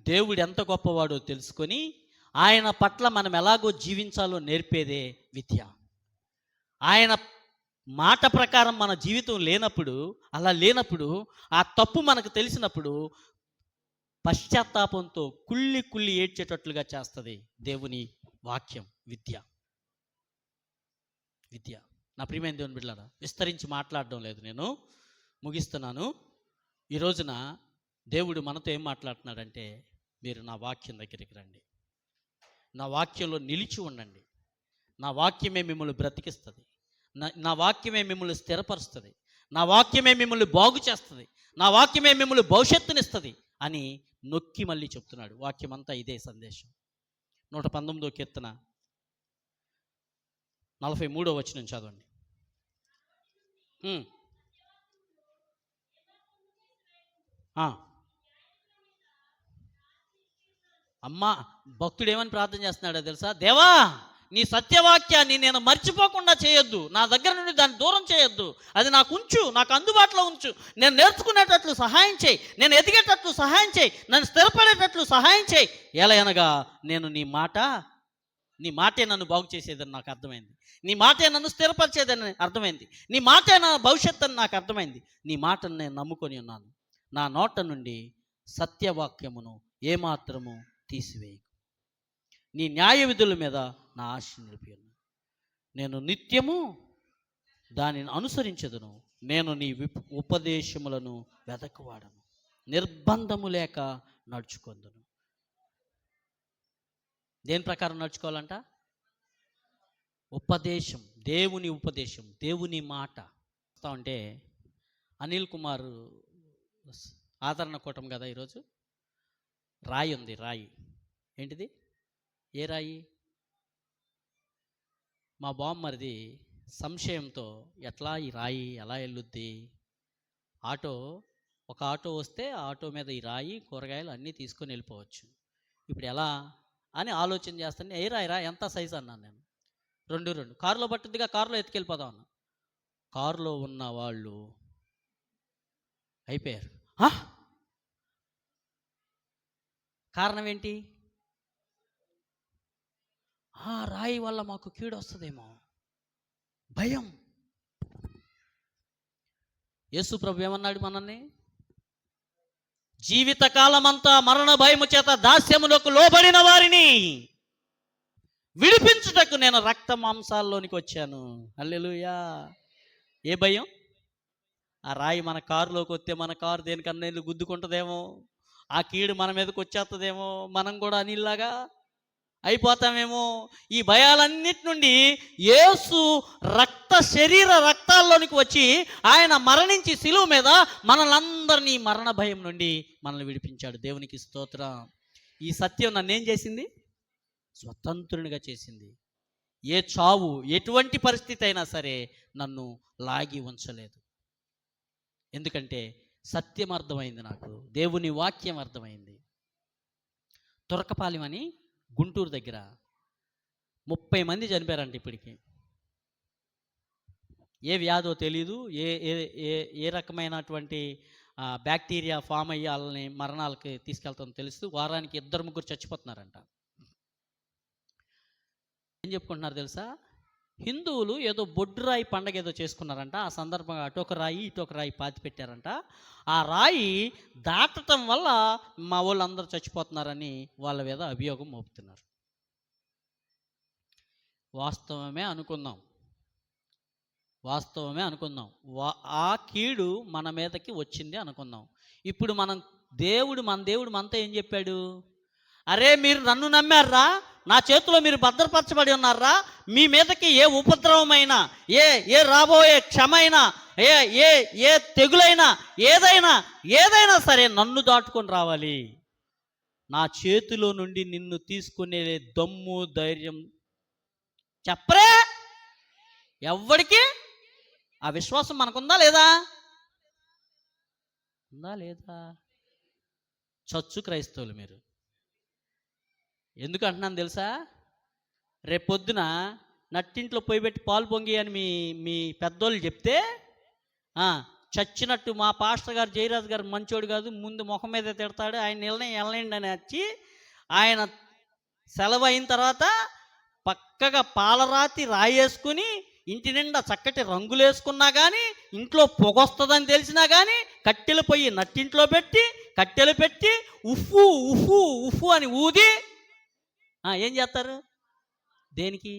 దేవుడు ఎంత గొప్పవాడో తెలుసుకొని ఆయన పట్ల మనం ఎలాగో జీవించాలో నేర్పేదే విద్య. ఆయన మాట ప్రకారం మన జీవితం లేనప్పుడు, అలా లేనప్పుడు, ఆ తప్పు మనకు తెలిసినప్పుడు పశ్చాత్తాపంతో కుళ్ళి కుళ్ళి ఏడ్చేటట్లుగా చేస్తుంది దేవుని వాక్యం, విద్య. విద్య. నా ప్రియమైన దేవుని బిడ్డలారా, విస్తరించి మాట్లాడడం లేదు, నేను ముగిస్తున్నాను. ఈ రోజున దేవుడు మనతో ఏం మాట్లాడుతున్నాడంటే మీరు నా వాక్యం దగ్గరికి రండి, నా వాక్యంలో నిలిచి ఉండండి, నా వాక్యమే మిమ్మల్ని బ్రతికిస్తుంది, నా వాక్యమే మిమ్మల్ని స్థిరపరుస్తుంది, నా వాక్యమే మిమ్మల్ని బాగు చేస్తుంది, నా వాక్యమే మిమ్మల్ని భవిష్యత్తునిస్తుంది అని నొక్కి మళ్ళీ చెప్తున్నాడు. వాక్యం అంతా ఇదే సందేశం. 119వ కీర్తన 43వ వచనం చదవండి. అమ్మా, భక్తుడు ఏమని ప్రార్థన చేస్తున్నాడో తెలుసా? దేవా, నీ సత్యవాక్యాన్ని నేను మర్చిపోకుండా చేయొద్దు, నా దగ్గర నుండి దాన్ని దూరం చేయొద్దు, అది నాకు ఉంచు, నాకు అందుబాటులో ఉంచు, నేను నేర్చుకునేటట్లు సహాయం చేయి, నేను ఎదిగేటట్లు సహాయం చేయి, నన్ను స్థిరపడేటట్లు సహాయం చేయి. ఎలా అనగా నేను నీ మాటే నన్ను బాగు చేసేదని నాకు అర్థమైంది, నీ మాటే నన్ను స్థిరపరిచేదని అర్థమైంది, నీ మాటే నా భవిష్యత్తు అని నాకు అర్థమైంది. నీ మాటను నేను నమ్ముకొని ఉన్నాను. నా నోట నుండి సత్యవాక్యమును ఏమాత్రము తీసివేయకు. నీ న్యాయ విధుల మీద నా ఆశ నిలిపి ఉన్నాను. నేను నిత్యము దానిని అనుసరించదును. నేను నీ ఉపదేశములను వెదకువాడను, నిర్బంధము లేక నడుచుకొందును. దేని ప్రకారం నడుచుకోవాలంట? ఉపదేశం, దేవుని ఉపదేశం, దేవుని మాట. అంటే అనిల్ కుమార్ ఆదరణ కూటం కదా ఈరోజు. రాయి ఉంది, రాయి. ఏంటిది? ఏ రాయి? మా బామ్మరిది సంశయంతో, ఎట్లా ఈ రాయి ఎలా వెళ్ళుద్ది? ఆటో, ఒక ఆటో వస్తే ఆ ఆటో మీద ఈ రాయి, కూరగాయలు అన్నీ తీసుకొని వెళ్ళిపోవచ్చు. ఇప్పుడు ఎలా అని ఆలోచన చేస్తాను. ఏ రాయి రా, ఎంత సైజు అన్నాను నేను. 2 కారులో పట్టుద్దిగా, కారులో ఎత్తుకెళ్ళిపోదాం అన్న. కారులో ఉన్న వాళ్ళు అయిపోయారు. కారణం ఏంటి? ఆ రాయి వల్ల మాకు కీడు వస్తుందేమో, భయం. యేసు ప్రభు ఏమన్నాడు మనల్ని? జీవితకాలమంతా మరణ భయము చేత దాస్యములకు లోబడిన వారిని విడిపించుటకు నేను రక్త మాంసాల్లోనికి వచ్చాను. హల్లెలూయా. ఏ భయం? ఆ రాయి మన కారులోకి వస్తే మన కారు దేనికన్నా గుద్దుకుంటుందేమో, ఆ కీడు మన మీదకి వచ్చేస్తుందేమో, మనం కూడా అనిల్లాగా అయిపోతామేమో. ఈ భయాలన్నిటి నుండి యేసు శరీర రక్తాల్లోనికి వచ్చి ఆయన మరణించి శిలువ మీద మనలందరినీ మరణ భయం నుండి మనల్ని విడిపించాడు. దేవునికి స్తోత్రం. ఈ సత్యం నన్ను ఏం చేసింది? స్వతంత్రునిగా చేసింది. ఏ చావు, ఎటువంటి పరిస్థితి అయినా సరే నన్ను లాగి ఉంచలేదు. ఎందుకంటే సత్యం అర్థమైంది నాకు, దేవుని వాక్యం అర్థమైంది. తురకపాలెం అని గుంటూరు దగ్గర 30 మంది చనిపోయారంట ఇప్పటికి. ఏ వ్యాధో తెలీదు, ఏ ఏ ఏ ఏ రకమైనటువంటి బ్యాక్టీరియా ఫామ్ అయ్యి వాళ్ళని మరణాలకి తీసుకెళ్తామో తెలుసు. వారానికి 2-3 చచ్చిపోతున్నారంట. ఏం చెప్పుకుంటున్నారు తెలుసా? హిందువులు ఏదో బొడ్డురాయి పండగ ఏదో చేసుకున్నారంట. ఆ సందర్భంగా అటొక రాయి ఇటొక రాయి పాతి పెట్టారంట. ఆ రాయి దాటటం వల్ల మా వాళ్ళు అందరూ చచ్చిపోతున్నారని వాళ్ళ మీద అభియోగం మోపుతున్నారు. వాస్తవమే అనుకుందాం, వాస్తవమే అనుకుందాం. ఆ కీడు మన మీదకి వచ్చింది అనుకుందాం. ఇప్పుడు మన దేవుడు మనతో ఏం చెప్పాడు? అరే, మీరు నన్ను నమ్మారా, నా చేతిలో మీరు భద్రపరచబడి ఉన్నారా, మీ మీదకి ఏ ఉపద్రవమైనా, ఏ రాబోయే క్షమైనా, ఏ తెగులైనా, ఏదైనా సరే నన్ను దాటుకొని రావాలి. నా చేతిలో నుండి నిన్ను తీసుకునే దమ్ము ధైర్యం చెప్పరే ఎవ్వడికి. ఆ విశ్వాసం మనకుందా లేదా? ఉందా లేదా? చచ్చు క్రైస్తవులు మీరు. ఎందుకు అంటున్నాను తెలుసా? రేపొద్దున నట్టింట్లో పోయి పెట్టి పాలు పొంగి అని మీ పెద్దోళ్ళు చెప్తే చచ్చినట్టు మా పాస్టర్ గారు జయరాజు గారు మంచోడు కాదు, ముందు ముఖం మీద తిడతాడు, ఆయన వెళ్ళండి అని వచ్చి ఆయన సెలవు అయిన తర్వాత పక్కగా పాలరాతి రాయేసుకుని ఇంటి నిండా చక్కటి రంగులు వేసుకున్నా కానీ, ఇంట్లో పొగొస్తుందని తెలిసినా కానీ కట్టెలు పొయ్యి నట్టింట్లో పెట్టి కట్టెలు పెట్టి ఉఫ్ఫు ఉఫ్ఫు ఉఫ్ఫు అని ఊది ఏం చేస్తారు? దేనికి?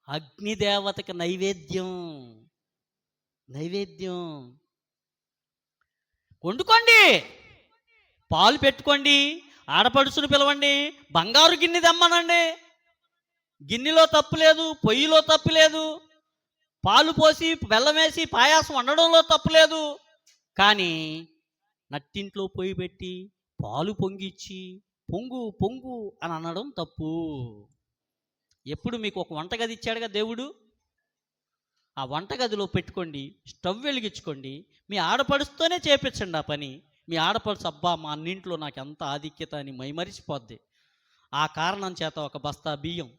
అగ్నిదేవతకి నైవేద్యం వండుకోండి, పాలు పెట్టుకోండి, ఆడపడుచును పిలవండి, బంగారు గిన్నె తెమ్మనండి. గిన్నెలో తప్పు లేదు, పొయ్యిలో తప్పు లేదు, పాలు పోసి బెల్లం వేసి పాయాసం వండడంలో తప్పు లేదు. కానీ నట్టింట్లో పొయ్యి పెట్టి పాలు పొంగిచ్చి పొంగు పొంగు అని అనడం తప్పు. ఎప్పుడు మీకు ఒక వంటగది ఇచ్చాడుగా దేవుడు, ఆ వంటగదిలో పెట్టుకోండి, స్టవ్ వెలిగించుకోండి, మీ ఆడపడుస్తూనే చేపించండి ఆ పని. మీ ఆడపడుచు అబ్బా మా అన్నింట్లో నాకు ఎంత ఆధిక్యత అని మైమరిచిపోద్ది. ఆ కారణం చేత ఒక బస్తా బియ్యం,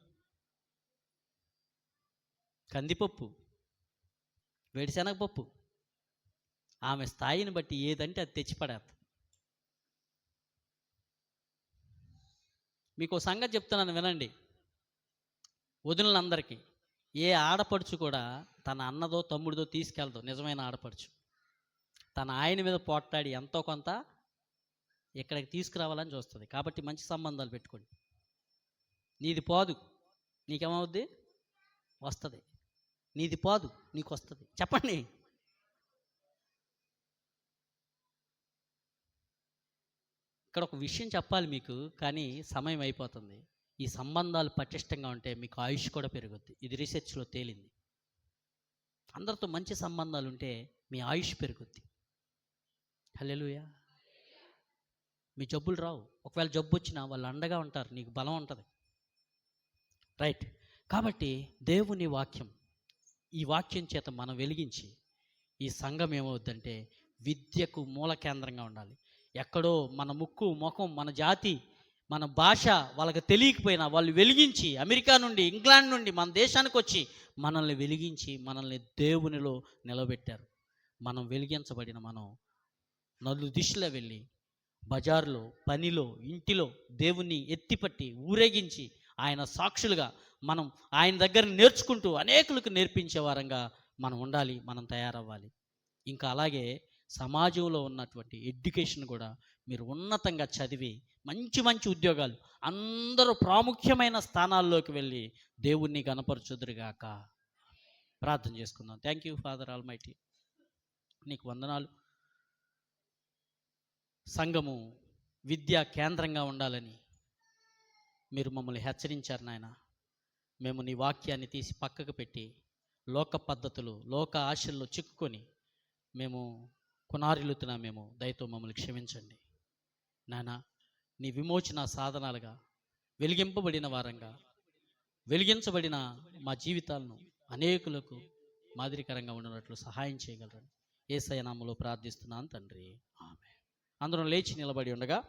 కందిపప్పు, వేడిశనగపప్పు, ఆమె స్థాయిని బట్టి ఏదంటే అది తెచ్చిపడేది. మీకు సంగతి చెప్తున్నాను వినండి వదినలందరికీ. ఏ ఆడపడుచు కూడా తన అన్నదో తమ్ముడిదో తీసుకెళ్తాం. నిజమైన ఆడపడుచు తన ఆయన మీద పోట్లాడి ఎంతో కొంత ఇక్కడికి తీసుకురావాలని చూస్తుంది. కాబట్టి మంచి సంబంధాలు పెట్టుకోండి. నీది పోదు, నీకేమవుద్ది? వస్తుంది. నీది పోదు, నీకు వస్తుంది. చెప్పండి. ఇక్కడ ఒక విషయం చెప్పాలి మీకు, కానీ సమయం అయిపోతుంది. ఈ సంబంధాలు పటిష్టంగా ఉంటే మీకు ఆయుష్ కూడా పెరుగుద్ది. ఇది రీసెర్చ్లో తేలింది. అందరితో మంచి సంబంధాలు ఉంటే మీ ఆయుష్ పెరుగుద్ది. హల్లెలూయా. మీ జబ్బులు రావు. ఒకవేళ జబ్బు వచ్చినా వాళ్ళు అండగా ఉంటారు, నీకు బలం ఉంటుంది. రైట్. కాబట్టి దేవుని వాక్యం, ఈ వాక్యం చేత మనం వెలిగించి ఈ సంఘం ఏమవుద్దంటే విద్యకు మూల కేంద్రంగా ఉండాలి. ఎక్కడో మన ముక్కు ముఖం మన జాతి మన భాష వాళ్ళకి తెలియకపోయినా వాళ్ళు వెలిగించి, అమెరికా నుండి ఇంగ్లాండ్ నుండి మన దేశానికి వచ్చి మనల్ని వెలిగించి మనల్ని దేవునిలో నిలబెట్టారు. మనం వెలిగించబడిన మనం నలు దిశలో వెళ్ళి బజారులో, పనిలో, ఇంటిలో దేవుణ్ణి ఎత్తిపట్టి ఊరేగించి ఆయన సాక్షులుగా మనం ఆయన దగ్గర నేర్చుకుంటూ అనేకులకు నేర్పించే వారంగా మనం ఉండాలి, మనం తయారవ్వాలి. ఇంకా అలాగే సమాజంలో ఉన్నటువంటి ఎడ్యుకేషన్ కూడా మీరు ఉన్నతంగా చదివి మంచి మంచి ఉద్యోగాలు, అందరూ ప్రాముఖ్యమైన స్థానాల్లోకి వెళ్ళి దేవుణ్ణి గణపరచుదురుగాక. ప్రార్థన చేసుకుందాం. థ్యాంక్ యూ ఫాదర్ ఆల్మైటీ, నీకు వందనాలు. సంఘము విద్యా కేంద్రంగా ఉండాలని మీరు మమ్మల్ని హెచ్చరించారు నాయన. మేము నీ వాక్యాన్ని తీసి పక్కకు పెట్టి లోక పద్ధతులు, లోక ఆశల్లో చిక్కుకొని మేము కునారిల్లుతున్నామేమో, దయతో మమ్మల్ని క్షమించండి నాయన. నీ విమోచన సాధనాలుగా వెలిగింపబడిన వారంగా, వెలిగించబడిన మా జీవితాలను అనేకులకు మాదిరికరంగా ఉండనట్లు సహాయం చేయగలరని యేసయ్య నామములో ప్రార్థిస్తున్నాను తండ్రి, ఆమేన్. అందరం లేచి నిలబడి ఉండగా